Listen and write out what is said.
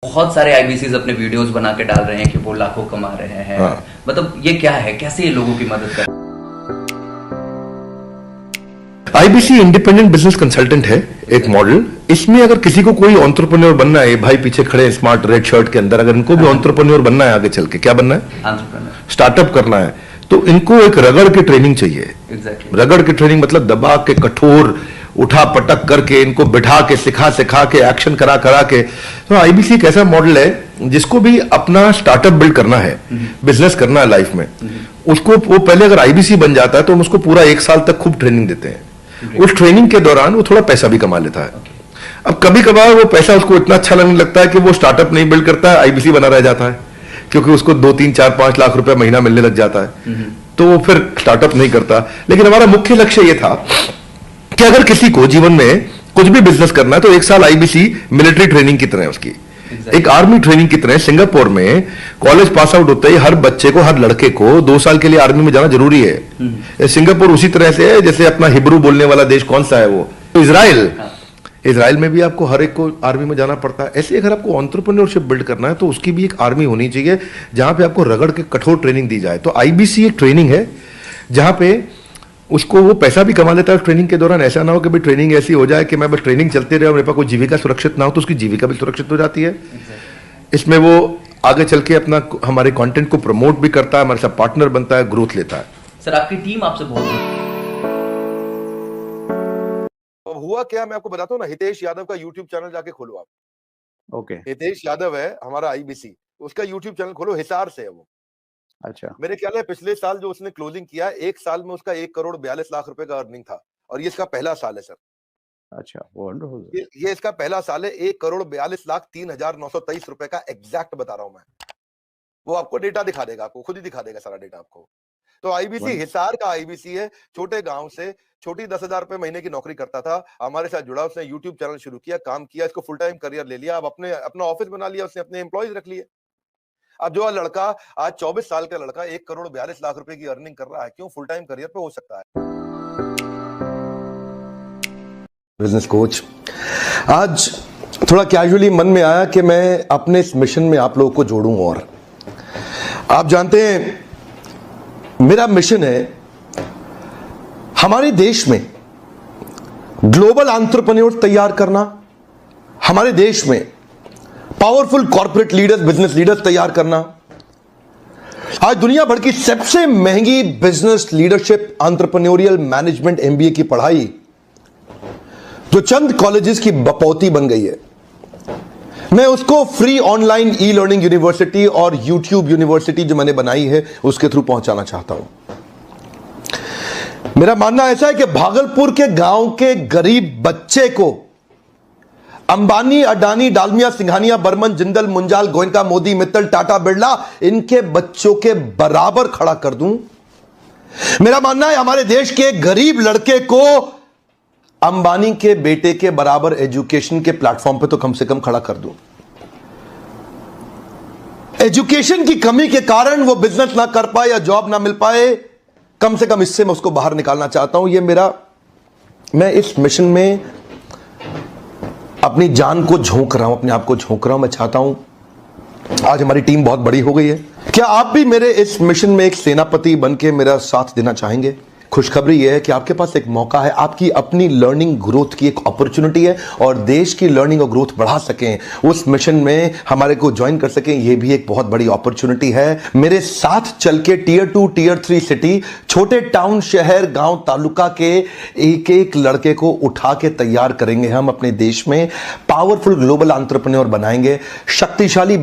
बहुत सारे आईबीसीज अपने वीडियोस बना के डाल रहे हैं कि वो लाखों कमा रहे हैं। हाँ। मतलब ये क्या है, कैसे ये लोगों की मदद कर? आईबीसी इंडिपेंडेंट बिजनेस कंसल्टेंट है एक मॉडल। इसमें अगर किसी को कोई एंटरप्रेन्योर बनना है, भाई पीछे खड़े हैं स्मार्ट रेड शर्ट के अंदर, अगर इनको भी एंटरप्रेन्योर बनना है, आगे चल के क्या बनना है, एंटरप्रेन्योर, स्टार्टअप करना है, तो इनको एक रगड़ की ट्रेनिंग चाहिए। एग्जैक्टली। रगड़ की ट्रेनिंग मतलब दबा के, कठोर उठा पटक करके, इनको बिठा के, सिखा सिखा के, एक्शन करा करा के। तो आईबीसी एक ऐसा मॉडल है जिसको भी अपना स्टार्टअप बिल्ड करना है, बिजनेस करना है लाइफ में, उसको वो पहले अगर आईबीसी बन जाता है तो हम उसको पूरा 1 साल तक खूब ट्रेनिंग देते हैं। उस ट्रेनिंग के दौरान वो थोड़ा पैसा भी कमा लेता है। अब कभी कभार वो पैसा उसको इतना अच्छा लगने लगता है कि वो स्टार्टअप नहीं बिल्ड करता है, आईबीसी बना रह जाता है, क्योंकि उसको 2, 3, 4, 5 लाख रुपए महीना मिलने लग जाता है, तो वो फिर स्टार्टअप नहीं करता। लेकिन हमारा मुख्य लक्ष्य ये था कि अगर किसी को जीवन में कुछ भी बिजनेस करना है तो 1 साल आईबीसी मिलिट्री ट्रेनिंग की तरह है उसकी, एक आर्मी ट्रेनिंग की तरह। सिंगापुर में कॉलेज पास आउट होते ही हर बच्चे को, हर लड़के को 2 साल के लिए आर्मी में जाना जरूरी है। सिंगापुर उसी तरह से है जैसे अपना हिब्रू बोलने वाला देश कौन सा है वो, इजराइल। इजराइल में भी आपको हर एक को आर्मी में जाना पड़ता है। ऐसे अगर आपको एंटरप्रेन्योरशिप बिल्ड करना है तो उसकी भी एक आर्मी होनी चाहिए जहां पे आपको रगड़ के कठोर ट्रेनिंग दी जाए। तो आईबीसी एक ट्रेनिंग है जहां पे उसको वो पैसा भी कमा लेता है ट्रेनिंग के दौरान। ऐसा ना हो कि भाई ट्रेनिंग ऐसी हो जाए कि मैं बस ट्रेनिंग चलते रहे, मेरे पास कोई जीविका सुरक्षित ना हो, तो उसकी जीविका भी सुरक्षित हो जाती है। इसमें वो आगे चल के अपना हमारे कंटेंट को प्रमोट भी करता है, हमारे साथ पार्टनर बनता है, ग्रोथ लेता है। सर आपकी टीम आपसे बहुत हुआ क्या, मैं आपको बताता हूँ ना। हितेश यादव का यूट्यूब चैनल जाके खोलो आप। ओके। हितेश यादव है हमारा आईबीसी, उसका यूट्यूब चैनल खोलो, हिसार से है वो। अच्छा। मेरे ख्याल है पिछले साल जो उसने क्लोजिंग किया, 1 साल में उसका 1 करोड़ 42 लाख रुपए का अर्निंग था, और ये इसका पहला साल है सर। अच्छा, वंडरफुल। ये इसका पहला साल है। 1 करोड़ 42 लाख 3,923 रुपए का एग्जैक्ट बता रहा हूं मैं। वो आपको डेटा दिखा देगा, आपको खुद ही दिखा देगा सारा डेटा आपको। तो आईबीसी हिसार का आईबीसी है, छोटे गांव से, छोटी 10,000 रुपए महीने की नौकरी करता था, हमारे साथ जुड़ा, उसने यूट्यूब चैनल शुरू किया, काम किया, इसको फुल टाइम करियर ले लिया। अब अपना ऑफिस बना लिया उसने, अपने एम्प्लॉइज रख लिए। अब जो लड़का आज 24 साल का लड़का 1 करोड़ 42 लाख रुपए की अर्निंग कर रहा है, क्यों फुल टाइम करियर पे हो सकता है। बिजनेस कोच, आज थोड़ा कैजुअली मन में आया कि मैं अपने इस मिशन में आप लोगों को जोड़ूं। और आप जानते हैं मेरा मिशन है हमारे देश में ग्लोबल एंटरप्रेन्योर तैयार करना, हमारे देश में powerful corporate leaders, business leaders तैयार करना। आज दुनिया भर की सबसे महंगी business leadership entrepreneurial management MBA की पढ़ाई जो चंद कॉलेजेस की बपौती बन गई है, मैं उसको free online e learning university और यूट्यूब यूनिवर्सिटी जो मैंने बनाई है उसके थ्रू पहुंचाना चाहता हूं। मेरा मानना ऐसा है कि भागलपुर के गांव के गरीब बच्चे को अंबानी, अडानी, डालमिया, सिंघानिया, बर्मन, जिंदल, मुंजाल, गोयनका, मोदी, मित्तल, टाटा, बिरला, इनके बच्चों के बराबर खड़ा कर दूं। मेरा मानना है हमारे देश के गरीब लड़के को अंबानी के बेटे के बराबर एजुकेशन के प्लेटफॉर्म पे तो कम से कम खड़ा कर दूं। एजुकेशन की कमी के कारण वो बिजनेस ना कर पाए या जॉब ना मिल पाए, कम से कम इससे मैं उसको बाहर निकालना चाहता हूं। ये मैं इस मिशन में अपनी जान को झोंक रहा हूं, अपने आप को झोंक रहा हूं। मैं चाहता हूं, आज हमारी टीम बहुत बड़ी हो गई है, क्या आप भी मेरे इस मिशन में एक सेनापति बन के मेरा साथ देना चाहेंगे? खुशखबरी यह है कि आपके पास एक मौका है, आपकी अपनी लर्निंग ग्रोथ की एक अपॉर्चुनिटी है, और देश की लर्निंग और ग्रोथ बढ़ा सकें, उस मिशन में हमारे को ज्वाइन कर सकें, यह भी एक बहुत बड़ी अपॉर्चुनिटी है। मेरे साथ चल के टियर 2, टियर 3 सिटी, छोटे टाउन, शहर, गांव, तालुका के एक एक लड़के को उठा के तैयार करेंगे हम, अपने देश में पावरफुल ग्लोबल एंटरप्रेन्योर बनाएंगे, शक्तिशाली